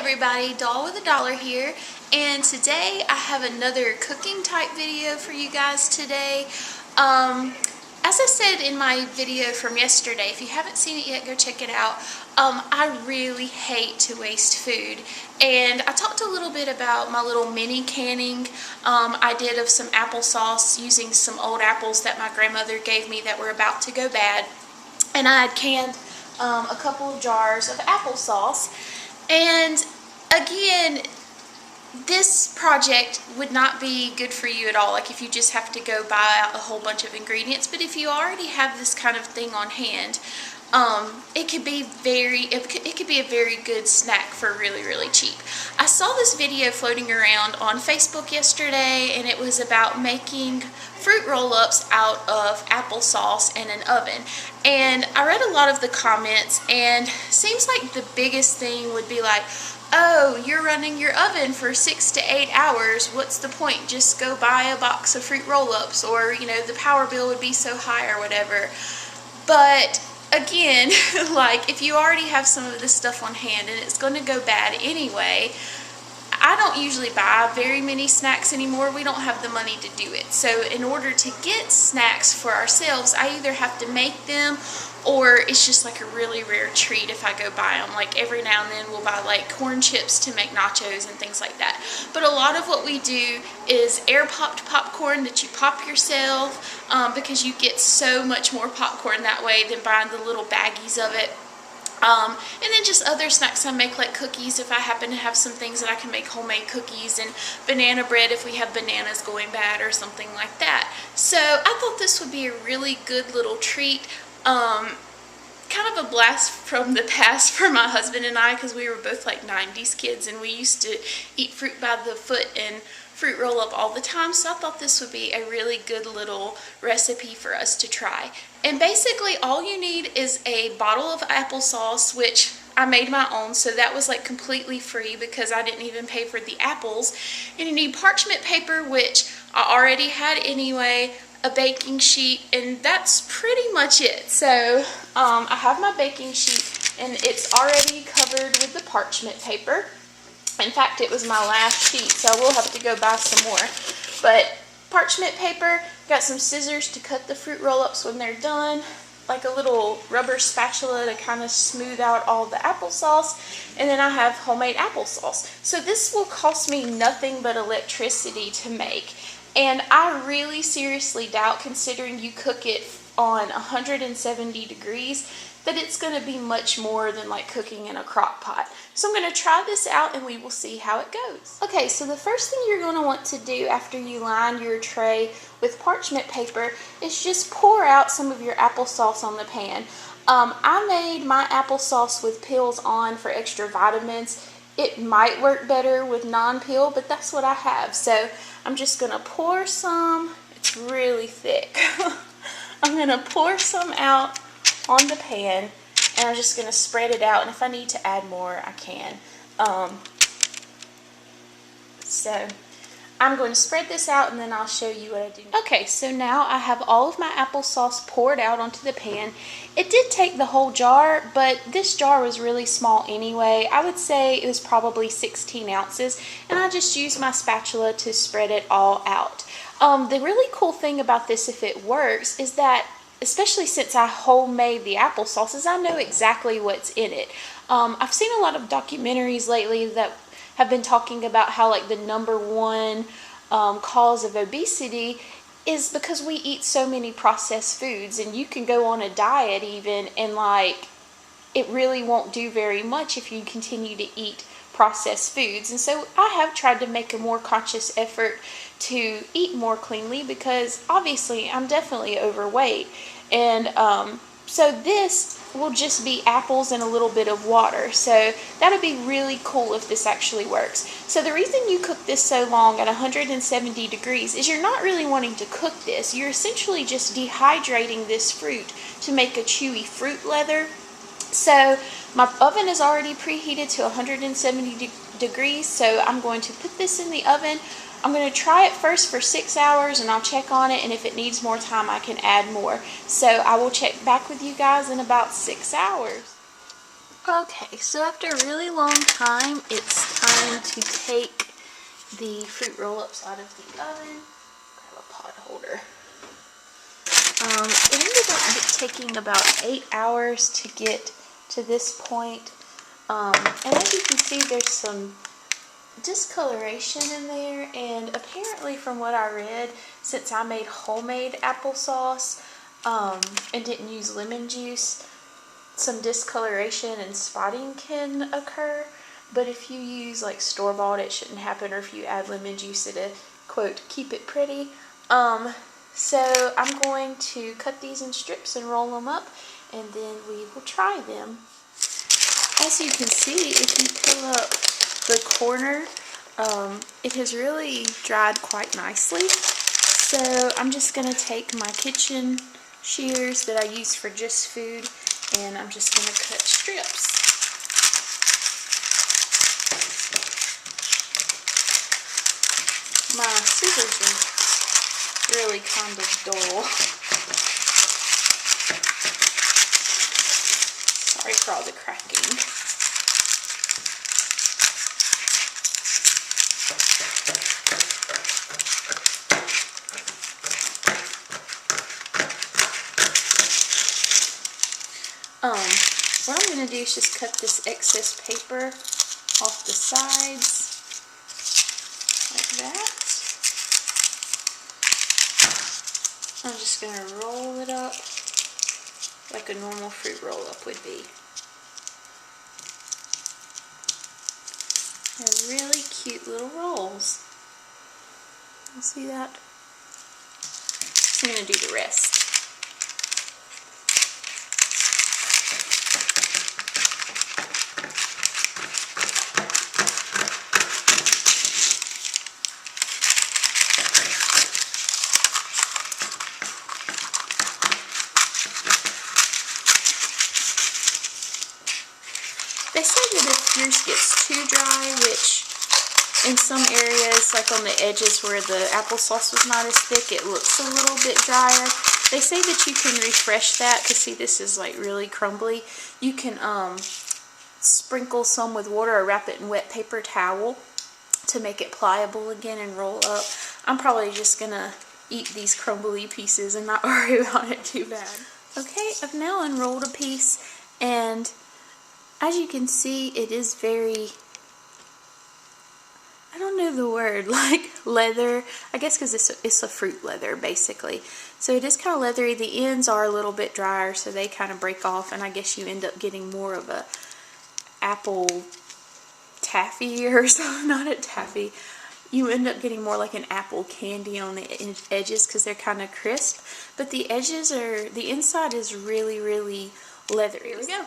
everybody, Doll with a Dollar here, and today I have another cooking type video for you guys today. As I said in my video from yesterday, if you haven't seen it yet, go check it out. I really hate to waste food, and I talked a little bit about my little mini canning I did of some applesauce using some old apples that my grandmother gave me that were about to go bad, and I had canned a couple of jars of applesauce. And again, this project would not be good for you at all, like if you just have to go buy a whole bunch of ingredients. But if you already have this kind of thing on hand, it could be a very good snack for really cheap. I saw this video floating around on Facebook yesterday, and it was about making fruit roll-ups out of applesauce in an oven. And I read a lot of the comments, and seems like the biggest thing would be like, oh, you're running your oven for 6 to 8 hours. What's the point? Just go buy a box of fruit roll-ups, or, you know, the power bill would be so high or whatever. But again, like, if you already have some of this stuff on hand and it's going to go bad anyway, I don't usually buy very many snacks anymore. We don't have the money to do it. So in order to get snacks for ourselves, I either have to make them, or it's just like a really rare treat if I go buy them. Like every now and then we'll buy like corn chips to make nachos and things like that. But a lot of what we do is air popped popcorn that you pop yourself, because you get so much more popcorn that way than buying the little baggies of it. And then just other snacks I make, like cookies, if I happen to have some things that I can make homemade cookies, and banana bread if we have bananas going bad or something like that. So I thought this would be a really good little treat. Kind of a blast from the past for my husband and I, because we were both like 90s kids and we used to eat fruit by the foot and fruit roll up all the time. So I thought this would be a really good little recipe for us to try. And basically all you need is a bottle of applesauce, which I made my own, so that was like completely free because I didn't even pay for the apples. And you need parchment paper, which I already had anyway, a baking sheet, and that's pretty much it. So I have my baking sheet, and it's already covered with the parchment paper. In fact, it was my last sheet, so I will have to go buy some more. But parchment paper, got some scissors to cut the fruit roll-ups when they're done, like a little rubber spatula to kind of smooth out all the applesauce, and then I have homemade applesauce. So this will cost me nothing but electricity to make. And I really seriously doubt, considering you cook it on 170 degrees, that it's going to be much more than like cooking in a crock pot. So I'm going to try this out and we will see how it goes. Okay, so the first thing you're going to want to do after you line your tray with parchment paper is just pour out some of your applesauce on the pan. I made my applesauce with peels on for extra vitamins. It might work better with non-peel, but that's what I have. So I'm just going to pour some. It's really thick. I'm going to pour some out on the pan, and I'm just going to spread it out, and if I need to add more, I can. So I'm going to spread this out, and then I'll show you what I do. Okay, so now I have all of my applesauce poured out onto the pan. It did take the whole jar, but this jar was really small anyway. I would say it was probably 16 ounces, and I just used my spatula to spread it all out. The really cool thing about this, if it works, is that, especially since I homemade the applesauce, is I know exactly what's in it. I've seen a lot of documentaries lately that have been talking about how like the #1 cause of obesity is because we eat so many processed foods, and you can go on a diet even, and like it really won't do very much if you continue to eat processed foods. And so I have tried to make a more conscious effort to eat more cleanly, because obviously I'm definitely overweight, and so this will just be apples and a little bit of water. So that would be really cool if this actually works. So the reason you cook this so long at 170 degrees is you're not really wanting to cook this. You're essentially just dehydrating this fruit to make a chewy fruit leather. So my oven is already preheated to 170 degrees, so I'm going to put this in the oven. I'm going to try it first for 6 hours, and I'll check on it, and if it needs more time I can add more. So I will check back with you guys in about 6 hours. Okay, so after a really long time, it's time to take the fruit roll-ups out of the oven. Grab a pot holder. It ended up taking about 8 hours to get to this point. And as you can see, there's some discoloration in there, and apparently from what I read, since I made homemade applesauce and didn't use lemon juice, some discoloration and spotting can occur, but if you use like store-bought, it shouldn't happen, or if you add lemon juice, it'll, quote, keep it pretty. So I'm going to cut these in strips and roll them up, and then we will try them. As you can see, if you pull up the corner, it has really dried quite nicely. So I'm just going to take my kitchen shears that I use for just food, and I'm just going to cut strips. My scissors are really kind of dull. Sorry for all the cracking. What I'm going to do is just cut this excess paper off the sides, like that. I'm just going to roll it up like a normal fruit roll-up would be. They're really cute little rolls. You see that? I'm going to do the rest. They say that if yours gets too dry, which in some areas, like on the edges where the applesauce was not as thick, it looks a little bit drier. They say that you can refresh that, because see, this is like really crumbly. You can sprinkle some with water or wrap it in wet paper towel to make it pliable again and roll up. I'm probably just gonna eat these crumbly pieces and not worry about it too bad. Okay, I've now unrolled a piece, and as you can see, it is very, I don't know the word, like leather. I guess because it's a fruit leather, basically. So it is kind of leathery. The ends are a little bit drier, so they kind of break off, and I guess you end up getting more of a apple taffy or something. Not a taffy. You end up getting more like an apple candy on the edges because they're kind of crisp. But the edges are, the inside is really, really leathery. Here we go.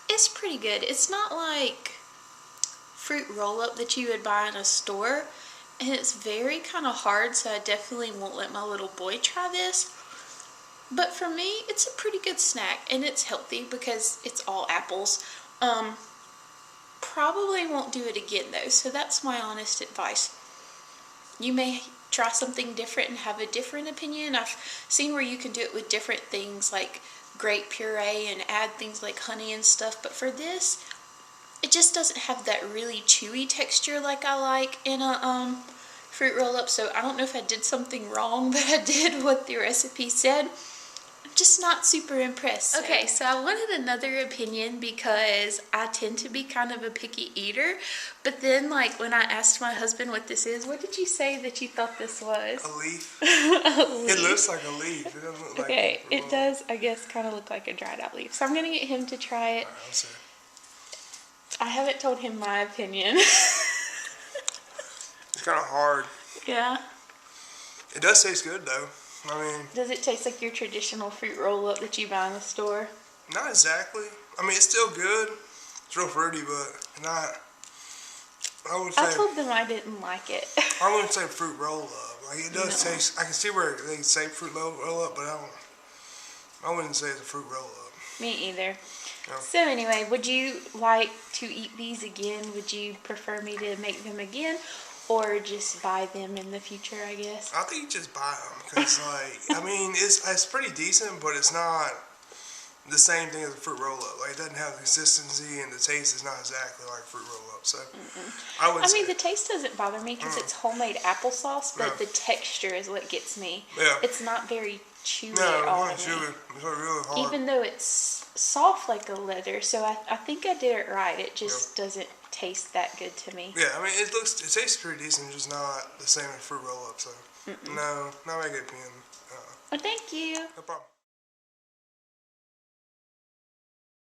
It's pretty good. It's not like fruit roll-up that you would buy in a store, and it's very kind of hard, so I definitely won't let my little boy try this. But for me, it's a pretty good snack, and it's healthy because it's all apples. Probably won't do it again though, so that's my honest advice. You may try something different and have a different opinion. I've seen where you can do it with different things like grape puree and add things like honey and stuff, but for this, it just doesn't have that really chewy texture like I like in a fruit roll-up. So I don't know if I did something wrong, but I did what the recipe said. I'm just not super impressed. Okay, so I wanted another opinion because I tend to be kind of a picky eater, but then like when I asked my husband what this is, what did you say that you thought this was? A leaf. A leaf. It looks like a leaf. It doesn't look like okay, it does, I guess, kind of look like a dried out leaf. So I'm going to get him to try it. Right, I'll say. I haven't told him my opinion. It's kind of hard. Yeah. It does taste good though. I mean, does it taste like your traditional fruit roll-up that you buy in the store? Not exactly. I mean, it's still good. It's real fruity, but not. I would say. I told them I didn't like it. I wouldn't say fruit roll-up. Like it does taste. I can see where they say fruit roll-up, but I wouldn't say it's a fruit roll-up. Me either. No. So anyway, would you like to eat these again? Would you prefer me to make them again? or just buy them in the future, I guess. I think you just buy them because, like, I mean, it's pretty decent, but it's not the same thing as a fruit roll up. Like, it doesn't have the consistency, and the taste is not exactly like fruit roll up. So I would. I mean, the taste doesn't bother me because it's homemade applesauce, but the texture is what gets me. Yeah. It's not very chewy No, at all. it's really hard. Even though it's soft like a leather, so I think I did it right. It just doesn't taste that good to me. Yeah, I mean, it tastes pretty decent, just not the same as fruit roll up. So no, not my good opinion. Well, thank you. No problem.